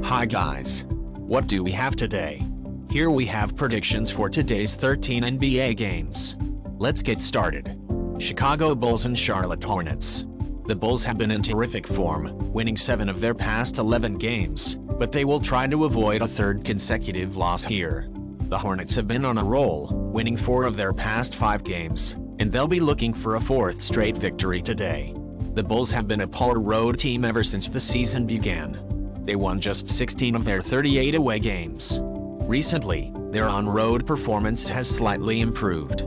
Hi guys. What do we have today? Here we have predictions for today's 13 NBA games. Let's get started. Chicago Bulls and Charlotte Hornets. The Bulls have been in terrific form, winning 7 of their past 11 games, but they will try to avoid a third consecutive loss here. The Hornets have been on a roll, winning 4 of their past 5 games, and they'll be looking for a 4th straight victory today. The Bulls have been a poor road team ever since the season began. They won just 16 of their 38 away games. Recently, their on-road performance has slightly improved.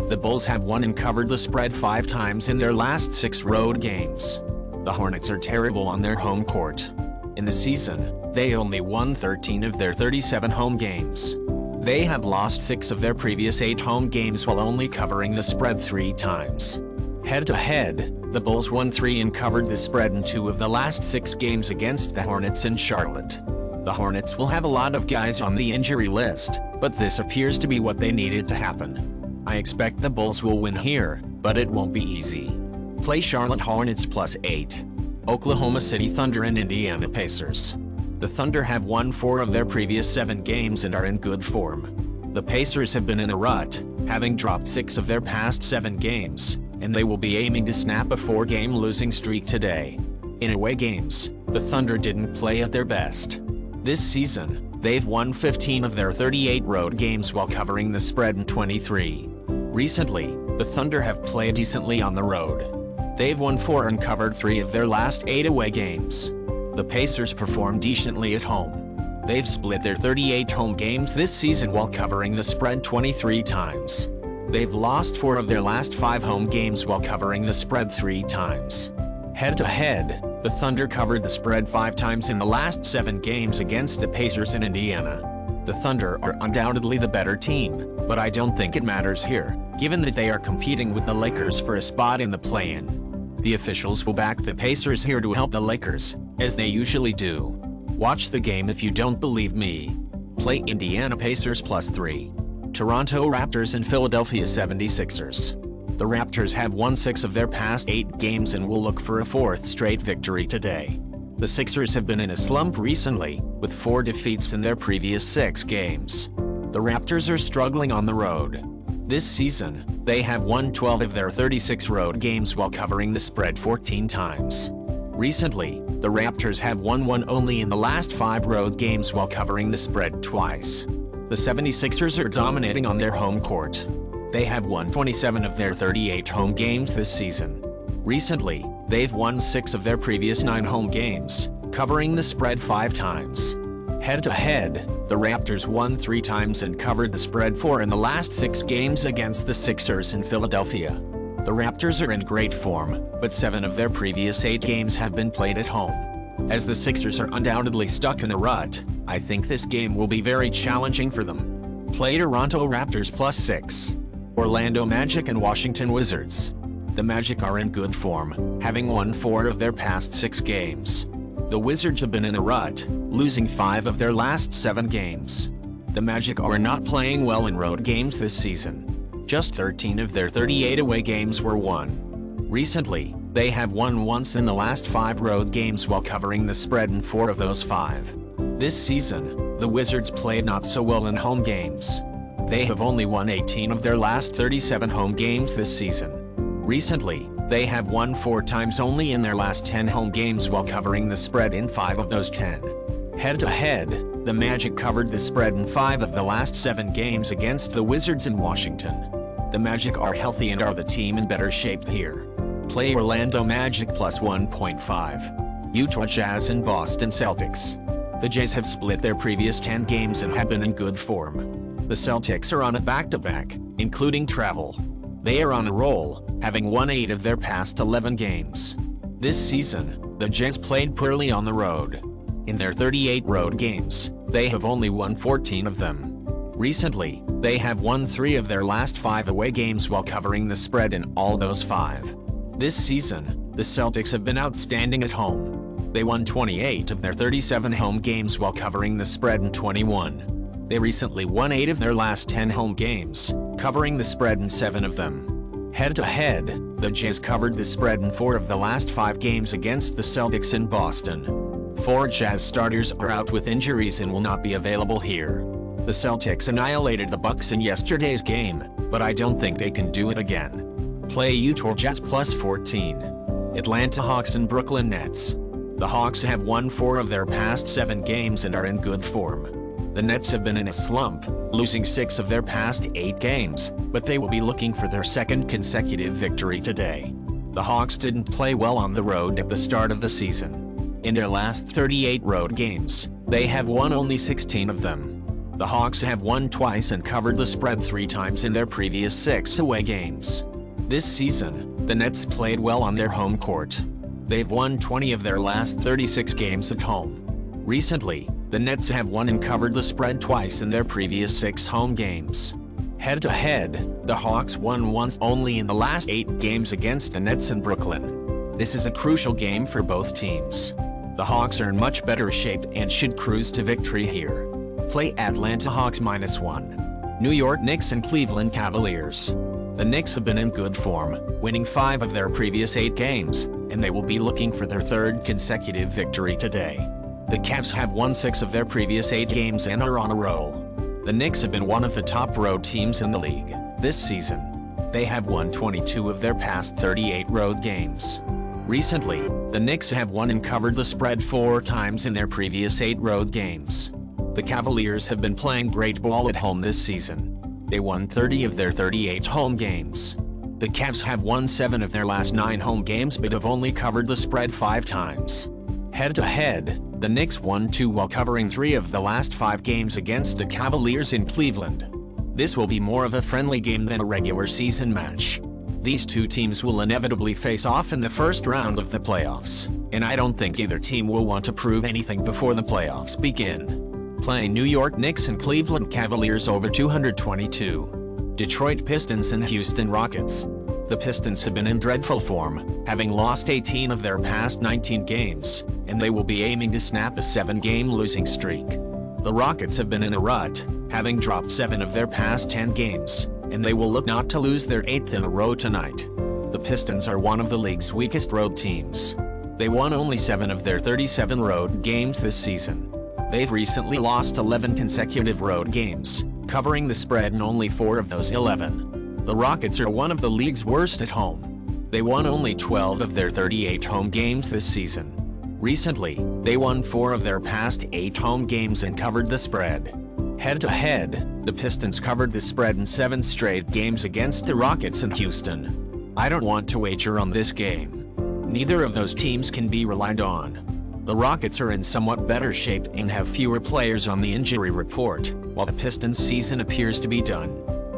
The Bulls have won and covered the spread 5 times in their last 6 road games. The Hornets are terrible on their home court. In the season, they only won 13 of their 37 home games. They have lost 6 of their previous 8 home games while only covering the spread 3 times. Head-to-head, the Bulls won 3 and covered the spread in 2 of the last 6 games against the Hornets and Charlotte. The Hornets will have a lot of guys on the injury list, but this appears to be what they needed to happen. I expect the Bulls will win here, but it won't be easy. Play Charlotte Hornets +8. Oklahoma City Thunder and Indiana Pacers. The Thunder have won 4 of their previous 7 games and are in good form. The Pacers have been in a rut, having dropped 6 of their past 7 games, and they will be aiming to snap a 4-game losing streak today. In away games, the Thunder didn't play at their best. This season, they've won 15 of their 38 road games while covering the spread in 23. Recently, the Thunder have played decently on the road. They've won 4 and covered 3 of their last 8 away games. The Pacers perform decently at home. They've split their 38 home games this season while covering the spread 23 times. They've lost 4 of their last 5 home games while covering the spread 3 times. Head-to-head, the Thunder covered the spread 5 times in the last 7 games against the Pacers in Indiana. The Thunder are undoubtedly the better team, but I don't think it matters here, given that they are competing with the Lakers for a spot in the play-in. The officials will back the Pacers here to help the Lakers, as they usually do. Watch the game if you don't believe me. Play Indiana Pacers +3. Toronto Raptors and Philadelphia 76ers. The Raptors have won 6 of their past 8 games and will look for a 4th straight victory today. The Sixers have been in a slump recently, with 4 defeats in their previous 6 games. The Raptors are struggling on the road. This season, they have won 12 of their 36 road games while covering the spread 14 times. Recently, the Raptors have won 1 only in the last 5 road games while covering the spread twice. The 76ers are dominating on their home court. They have won 27 of their 38 home games this season. Recently, they've won 6 of their previous 9 home games, covering the spread 5 times. Head-to-head, the Raptors won 3 times and covered the spread 4 in the last 6 games against the Sixers in Philadelphia. The Raptors are in great form, but 7 of their previous 8 games have been played at home. As the Sixers are undoubtedly stuck in a rut, I think this game will be very challenging for them. Play Toronto Raptors +6. Orlando Magic and Washington Wizards. The Magic are in good form, having won 4 of their past 6 games. The Wizards have been in a rut, losing 5 of their last 7 games. The Magic are not playing well in road games this season. Just 13 of their 38 away games were won. Recently, they have won once in the last 5 road games while covering the spread in 4 of those 5. This season, the Wizards played not so well in home games. They have only won 18 of their last 37 home games this season. Recently, they have won 4 times only in their last 10 home games while covering the spread in 5 of those 10. Head-to-head, the Magic covered the spread in 5 of the last 7 games against the Wizards in Washington. The Magic are healthy and are the team in better shape here. Play Orlando Magic +1.5. Utah Jazz and Boston Celtics. The Jazz have split their previous 10 games and have been in good form. The Celtics are on a back-to-back, including travel. They are on a roll, having won 8 of their past 11 games. This season, the Jazz played poorly on the road. In their 38 road games, they have only won 14 of them. Recently, they have won 3 of their last 5 away games while covering the spread in all those 5. This season, the Celtics have been outstanding at home. They won 28 of their 37 home games while covering the spread in 21. They recently won 8 of their last 10 home games, covering the spread in 7 of them. Head-to-head, the Jazz covered the spread in 4 of the last 5 games against the Celtics in Boston. 4 Jazz starters are out with injuries and will not be available here. The Celtics annihilated the Bucks in yesterday's game, but I don't think they can do it again. Play Utah Jazz plus 14. Atlanta Hawks and Brooklyn Nets. The Hawks have won 4 of their past 7 games and are in good form. The Nets have been in a slump, losing 6 of their past 8 games, but they will be looking for their second consecutive victory today. The Hawks didn't play well on the road at the start of the season. In their last 38 road games, they have won only 16 of them. The Hawks have won twice and covered the spread 3 times in their previous 6 away games. This season, the Nets played well on their home court. They've won 20 of their last 36 games at home. Recently, the Nets have won and covered the spread twice in their previous 6 home games. Head-to-head, the Hawks won once only in the last 8 games against the Nets in Brooklyn. This is a crucial game for both teams. The Hawks are in much better shape and should cruise to victory here. Play Atlanta Hawks -1. New York Knicks and Cleveland Cavaliers. The Knicks have been in good form, winning 5 of their previous 8 games, and they will be looking for their 3rd consecutive victory today. The Cavs have won 6 of their previous 8 games and are on a roll. The Knicks have been one of the top road teams in the league this season. They have won 22 of their past 38 road games. Recently, the Knicks have won and covered the spread 4 times in their previous 8 road games. The Cavaliers have been playing great ball at home this season. They won 30 of their 38 home games. The Cavs have won 7 of their last 9 home games but have only covered the spread 5 times. Head-to-head, the Knicks won 2 while covering 3 of the last 5 games against the Cavaliers in Cleveland. This will be more of a friendly game than a regular season match. These 2 teams will inevitably face off in the first round of the playoffs, and I don't think either team will want to prove anything before the playoffs begin. Play New York Knicks and Cleveland Cavaliers over 222. Detroit Pistons and Houston Rockets. The Pistons have been in dreadful form, having lost 18 of their past 19 games, and they will be aiming to snap a 7-game losing streak. The Rockets have been in a rut, having dropped 7 of their past 10 games, and they will look not to lose their 8th in a row tonight. The Pistons are one of the league's weakest road teams. They won only 7 of their 37 road games this season. They've recently lost 11 consecutive road games, covering the spread in only 4 of those 11. The Rockets are one of the league's worst at home. They won only 12 of their 38 home games this season. Recently, they won 4 of their past 8 home games and covered the spread. Head-to-head, the Pistons covered the spread in 7 straight games against the Rockets in Houston. I don't want to wager on this game. Neither of those teams can be relied on. The Rockets are in somewhat better shape and have fewer players on the injury report, while the Pistons' season appears to be done.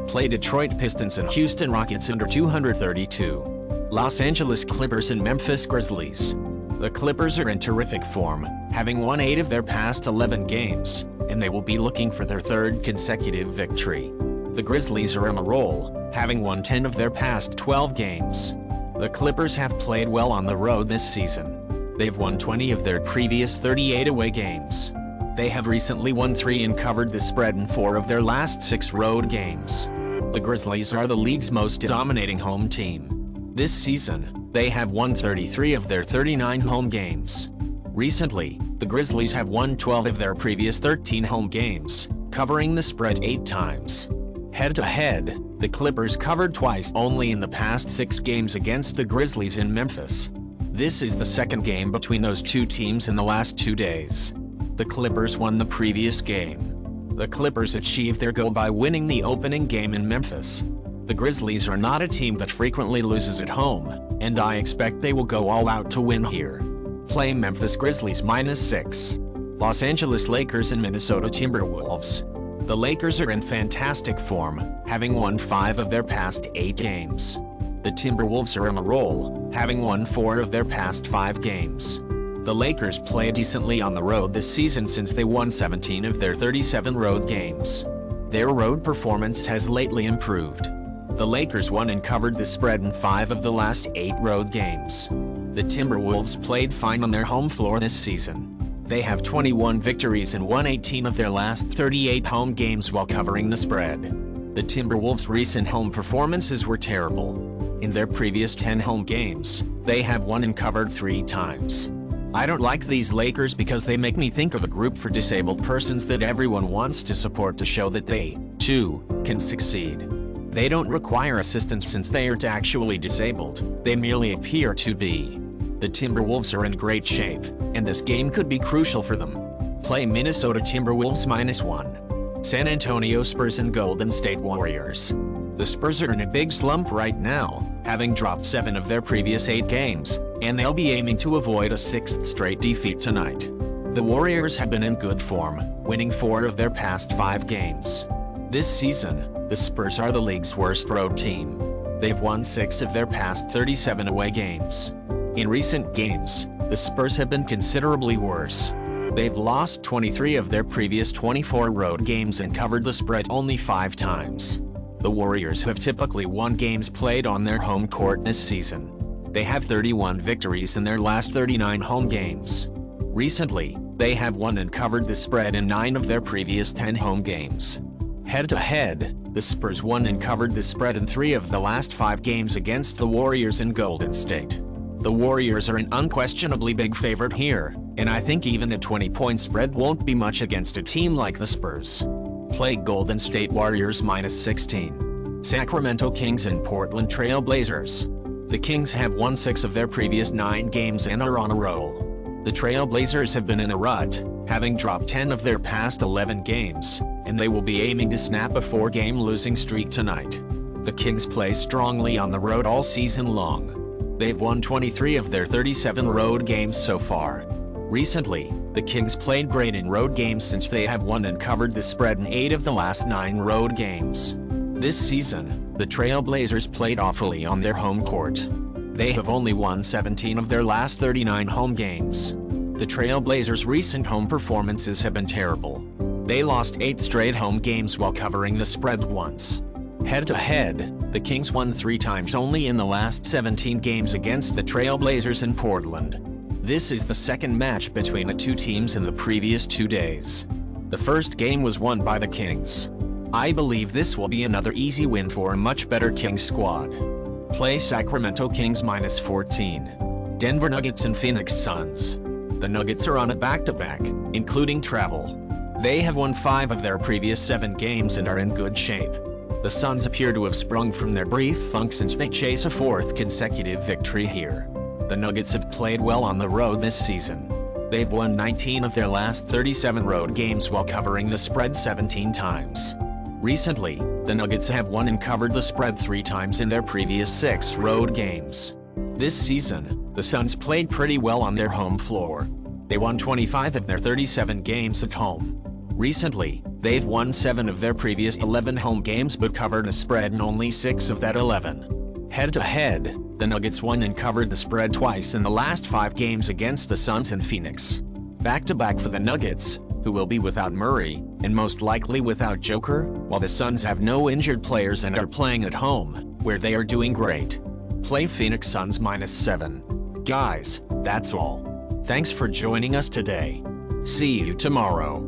Play Detroit Pistons and Houston Rockets under 232. Los Angeles Clippers and Memphis Grizzlies. The Clippers are in terrific form, having won 8 of their past 11 games, and they will be looking for their 3rd consecutive victory. The Grizzlies are on a roll, having won 10 of their past 12 games. The Clippers have played well on the road this season. They've won 20 of their previous 38 away games. They have recently won 3 and covered the spread in 4 of their last 6 road games. The Grizzlies are the league's most dominating home team. This season, they have won 33 of their 39 home games. Recently, the Grizzlies have won 12 of their previous 13 home games, covering the spread 8 times. Head-to-head, the Clippers covered twice only in the past 6 games against the Grizzlies in Memphis. This is the 2nd game between those 2 teams in the last 2 days. The Clippers won the previous game. The Clippers achieved their goal by winning the opening game in Memphis. The Grizzlies are not a team that frequently loses at home, and I expect they will go all out to win here. Play Memphis Grizzlies -6. Los Angeles Lakers and Minnesota Timberwolves. The Lakers are in fantastic form, having won 5 of their past 8 games. The Timberwolves are on a roll, having won 4 of their past 5 games. The Lakers play decently on the road this season since they won 17 of their 37 road games. Their road performance has lately improved. The Lakers won and covered the spread in 5 of the last 8 road games. The Timberwolves played fine on their home floor this season. They have 21 victories and won 18 of their last 38 home games while covering the spread. The Timberwolves' recent home performances were terrible. In their previous 10 home games, they have won and covered 3 times. I don't like these Lakers because they make me think of a group for disabled persons that everyone wants to support to show that they, too, can succeed. They don't require assistance since they aren't actually disabled, they merely appear to be. The Timberwolves are in great shape, and this game could be crucial for them. Play Minnesota Timberwolves -1. San Antonio Spurs and Golden State Warriors. The Spurs are in a big slump right now, having dropped 7 of their previous 8 games, and they'll be aiming to avoid a 6th straight defeat tonight. The Warriors have been in good form, winning 4 of their past 5 games. This season, the Spurs are the league's worst road team. They've won 6 of their past 37 away games. In recent games, the Spurs have been considerably worse. They've lost 23 of their previous 24 road games and covered the spread only 5 times. The Warriors have typically won games played on their home court this season. They have 31 victories in their last 39 home games. Recently, they have won and covered the spread in 9 of their previous 10 home games. Head-to-head, the Spurs won and covered the spread in 3 of the last 5 games against the Warriors and Golden State. The Warriors are an unquestionably big favorite here, and I think even a 20-point spread won't be much against a team like the Spurs. Play Golden State Warriors -16. Sacramento Kings and Portland Trailblazers. The Kings have won 6 of their previous 9 games and are on a roll. The Trailblazers have been in a rut, having dropped 10 of their past 11 games, and they will be aiming to snap a 4-game losing streak tonight. The Kings play strongly on the road all season long. They've won 23 of their 37 road games so far. Recently, the Kings played great in road games since they have won and covered the spread in 8 of the last 9 road games. This season, the Trailblazers played awfully on their home court. They have only won 17 of their last 39 home games. The Trailblazers' recent home performances have been terrible. They lost 8 straight home games while covering the spread once. Head-to-head, the Kings won 3 times only in the last 17 games against the Trailblazers in Portland. This is the second match between the two teams in the previous 2 days. The first game was won by the Kings. I believe this will be another easy win for a much better Kings squad. Play Sacramento Kings -14. Denver Nuggets and Phoenix Suns. The Nuggets are on a back-to-back, including travel. They have won 5 of their previous 7 games and are in good shape. The Suns appear to have sprung from their brief funk since they chase a 4th consecutive victory here. The Nuggets have played well on the road this season. They've won 19 of their last 37 road games while covering the spread 17 times. Recently, the Nuggets have won and covered the spread 3 times in their previous 6 road games. This season, the Suns played pretty well on their home floor. They won 25 of their 37 games at home. Recently, they've won 7 of their previous 11 home games but covered a spread in only 6 of that 11. Head-to-head, the Nuggets won and covered the spread twice in the last 5 games against the Suns and Phoenix. Back-to-back for the Nuggets, who will be without Murray, and most likely without Joker, while the Suns have no injured players and are playing at home, where they are doing great. Play Phoenix Suns -7. Guys, that's all. Thanks for joining us today. See you tomorrow.